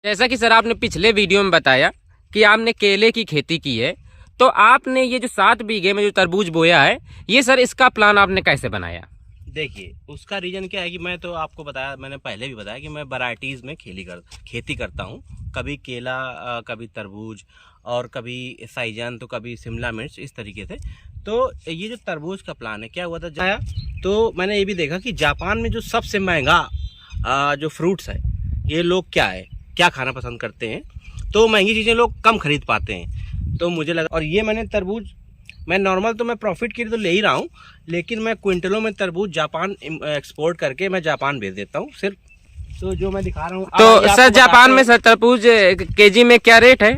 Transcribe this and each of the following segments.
जैसा कि सर आपने पिछले वीडियो में बताया कि आपने केले की खेती की है, तो आपने ये जो 7 बीघे में जो तरबूज बोया है, ये सर इसका प्लान आपने कैसे बनाया? देखिए, उसका रीज़न क्या है कि मैं तो आपको बताया, मैंने पहले भी बताया कि मैं वैरायटीज़ में खेती करता हूँ। कभी केला, कभी तरबूज और कभी साइजान, तो कभी शिमला मिर्च, इस तरीके से। तो ये जो तरबूज का प्लान है, क्या हुआ था जाया तो मैंने ये भी देखा कि जापान में जो सबसे महंगा जो फ्रूट्स है, ये लोग क्या खाना पसंद करते हैं, तो महंगी चीज़ें लोग कम खरीद पाते हैं। तो मुझे लगा, और ये मैंने तरबूज, मैं नॉर्मल तो मैं प्रॉफिट के लिए तो ले ही रहा हूँ, लेकिन मैं क्विंटलों में तरबूज जापान एक्सपोर्ट करके मैं जापान भेज देता हूँ सिर्फ। तो जो मैं दिखा रहा हूँ, तो सर जापान में सर तरबूज केजी में क्या रेट है?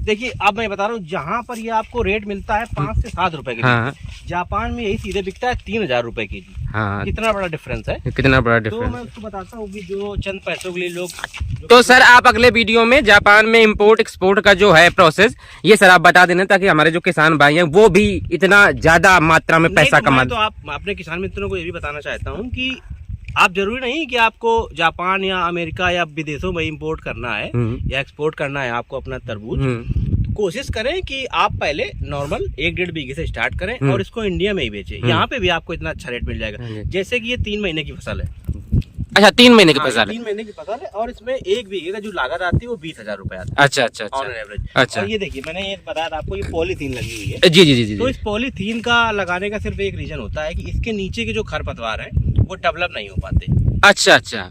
देखिए, अब मैं बता रहा हूँ, जहाँ पर ये आपको रेट मिलता है 5 से 7 रुपए के हाँ। जापान में यही सीधे बिकता है 3000 रुपए के जी। हाँ, कितना बड़ा डिफरेंस है, कितना बड़ा तो डिफरेंस। मैं उसको बताता हूँ कि जो चंद पैसों के लिए लोग तो सर आप अगले वीडियो में जापान में इंपोर्ट एक्सपोर्ट का जो है प्रोसेस, ये सर आप बता देना, ताकि हमारे जो किसान भाई हैं वो भी इतना ज्यादा मात्रा में पैसा कमा। तो आप अपने किसान मित्रों को ये भी बताना चाहता हूँ कि आप जरूरी नहीं कि आपको जापान या अमेरिका या विदेशों में इंपोर्ट करना है या एक्सपोर्ट करना है आपको अपना तरबूज। तो कोशिश करें कि आप पहले नॉर्मल 1-1.5 बीघे से स्टार्ट करें और इसको इंडिया में ही बेचें। यहाँ पे भी आपको इतना अच्छा रेट मिल जाएगा। जैसे कि ये 3 महीने की फसल है। अच्छा, 3 महीने की फसल है। 3 महीने की फसल है, और इसमें 1 बीघे का जो लागत आती है वो 20,000 रुपए आती है। अच्छा ऑन एवरेज। अच्छा। और ये देखिए, मैंने ये बताया था आपको, ये पॉलीथीन लगी हुई है। जी। तो इस पॉलीथीन का लगाने का सिर्फ एक रीजन होता है कि इसके नीचे के जो खरपतवार है वो डेवलप नहीं हो पाते। अच्छा।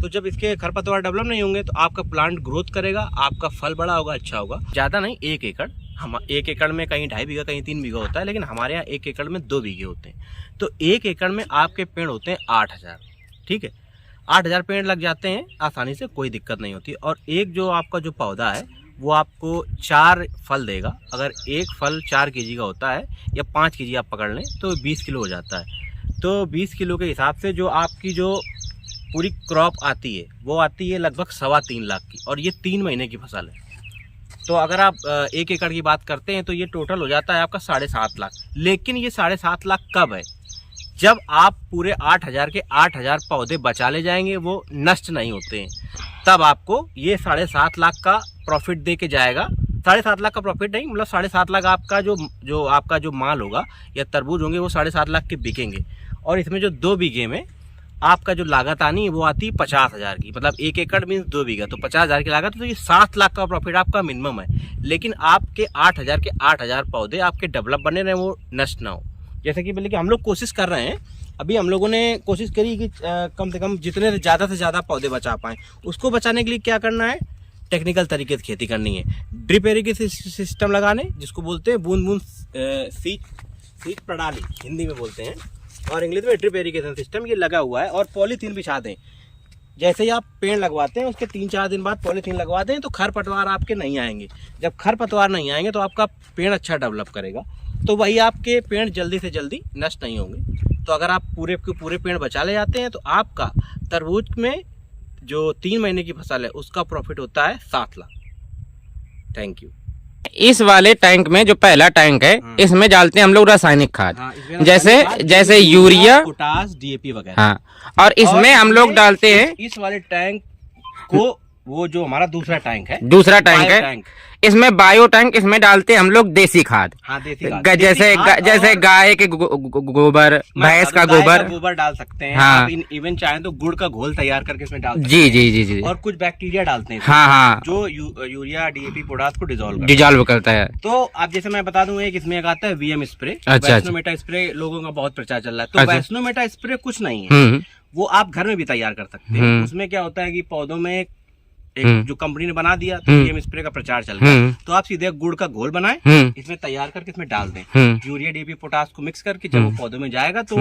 तो जब इसके खरपतवार डेवलप नहीं होंगे तो आपका प्लांट ग्रोथ करेगा, आपका फल बड़ा होगा, अच्छा होगा। ज्यादा नहीं, 1 एकड़। हम 1 एकड़ में कहीं 2.5 बीघा, कहीं 3 बीघा होता है, लेकिन हमारे यहाँ 1 एकड़ में 2 बीघे होते हैं। तो 1 एकड़ में आपके पेड़ होते हैं 8000। ठीक है, 8000 पेड़ लग जाते हैं आसानी से, कोई दिक्कत नहीं होती। और एक जो आपका जो पौधा है वो आपको 4 फल देगा। अगर एक फल 4 केजी का होता है या 5 केजी आप पकड़ लें तो 20 किलो हो जाता है। तो 20 किलो के हिसाब से जो आपकी जो पूरी क्रॉप आती है वो आती है लगभग 3.25 लाख की, और ये 3 महीने की फसल है। तो अगर आप 1 एकड़ की बात करते हैं तो ये टोटल हो जाता है आपका 7.5 लाख। लेकिन ये 7.5 लाख कब है? जब आप पूरे 8000 के 8000 पौधे बचा ले जाएंगे, वो नष्ट नहीं होते हैं, तब आपको ये 7.5 लाख का प्रॉफिट दे के जाएगा। 7.5 लाख का प्रॉफिट नहीं, मतलब 7.5 लाख आपका जो आपका जो माल होगा या तरबूज होंगे वो 7.5 लाख के बिकेंगे। और इसमें जो 2 बीघे में आपका जो लागत आनी है वो आती है 50,000 की। मतलब 1 एकड़ मीन्स 2 बीघा, तो 50,000 की लागत। तो ये 7 लाख का प्रॉफिट आपका मिनिमम है। लेकिन आपके 8000 के 8000 पौधे आपके डेवलप बने रहे, वो नष्ट ना हो। जैसे कि बोले कि हम लोग कोशिश कर रहे हैं, अभी हम लोगों ने कोशिश करी कि कम से कम जितने ज़्यादा से ज़्यादा पौधे बचा पाएँ। उसको बचाने के लिए क्या करना है? टेक्निकल तरीके से खेती करनी है। ड्रिप इरिगेशन सिस्टम लगाने, जिसको बोलते हैं बूंद बूंद सींच प्रणाली, हिंदी में बोलते हैं, और इंग्लिश में ड्रिप इरिगेशन सिस्टम, ये लगा हुआ है। और पॉलीथीन बिछा दें। जैसे ही आप पेड़ लगवाते हैं उसके 3-4 दिन बाद पॉलीथीन लगवा दें, तो खरपतवार आपके नहीं आएंगे। जब खरपतवार नहीं आएंगे तो आपका पेड़ अच्छा डेवलप करेगा, तो वही आपके पेड़ जल्दी से जल्दी नष्ट नहीं होंगे। तो अगर आप पूरे के पूरे पेड़ बचा ले जाते हैं तो आपका तरबूज में जो 3 महीने की फसल है उसका प्रॉफिट होता है 7 लाख। Thank you. इस वाले टैंक में जो पहला टैंक है, इसमें डालते हैं हम लोग रासायनिक खाद, जैसे यूरिया, पोटास, DAP वगैरह। हाँ, और इसमें हम लोग डालते हैं इस वाले टैंक को, वो जो हमारा दूसरा टैंक है, इसमें बायो टैंक, इसमें डालते हैं हम लोग देसी खाद। हाँ, देसी खाद। जैसे गाय के गोबर, भैंस का गोबर डाल सकते हैं। हाँ। आप इवन चाहें तो गुड़ का घोल तैयार करके इसमें डाल सकते हैं। जी। और कुछ बैक्टीरिया डालते हैं। हाँ। जो यूरिया, DAP, पोटास को डिजॉल्व करता है। तो आप जैसे मैं बता दूं, एक इसमें एक आता है VM स्प्रे। अच्छा। वैस्नोमेटा स्प्रे लोगों का बहुत प्रचार चल रहा है। तो वैस्नोमेटा स्प्रे कुछ नहीं है, वो आप घर में भी तैयार कर सकते हैं। उसमें क्या होता है कि पौधों में एक जो कंपनी ने बना दिया, तो VM स्प्रे का प्रचार चल रहा है, तो आप सीधे गुड़ का घोल बनाएं, इसमें तैयार करके इसमें डाल दें। यूरिया, DAP, पोटास को मिक्स करके जब वो पौधों में जाएगा तो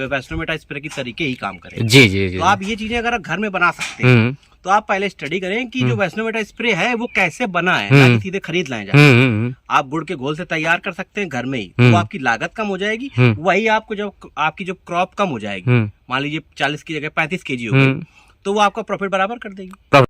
वैस्नोमेटा स्प्रे की तरीके ही काम करेगा। जी। तो आप ये चीजें अगर घर में बना सकते हैं तो आप पहले स्टडी करें कि जो वैस्नोमेटा स्प्रे है वो कैसे बना है, ना कि सीधे खरीद लाए जाए। आप गुड़ के घोल से तैयार कर सकते हैं घर में ही, तो आपकी लागत कम हो जाएगी। वही आपको जब आपकी जो क्रॉप कम हो जाएगी, मान लीजिए 40 की जगह 35 केजी होगी, तो वो आपका प्रॉफिट बराबर कर देगी।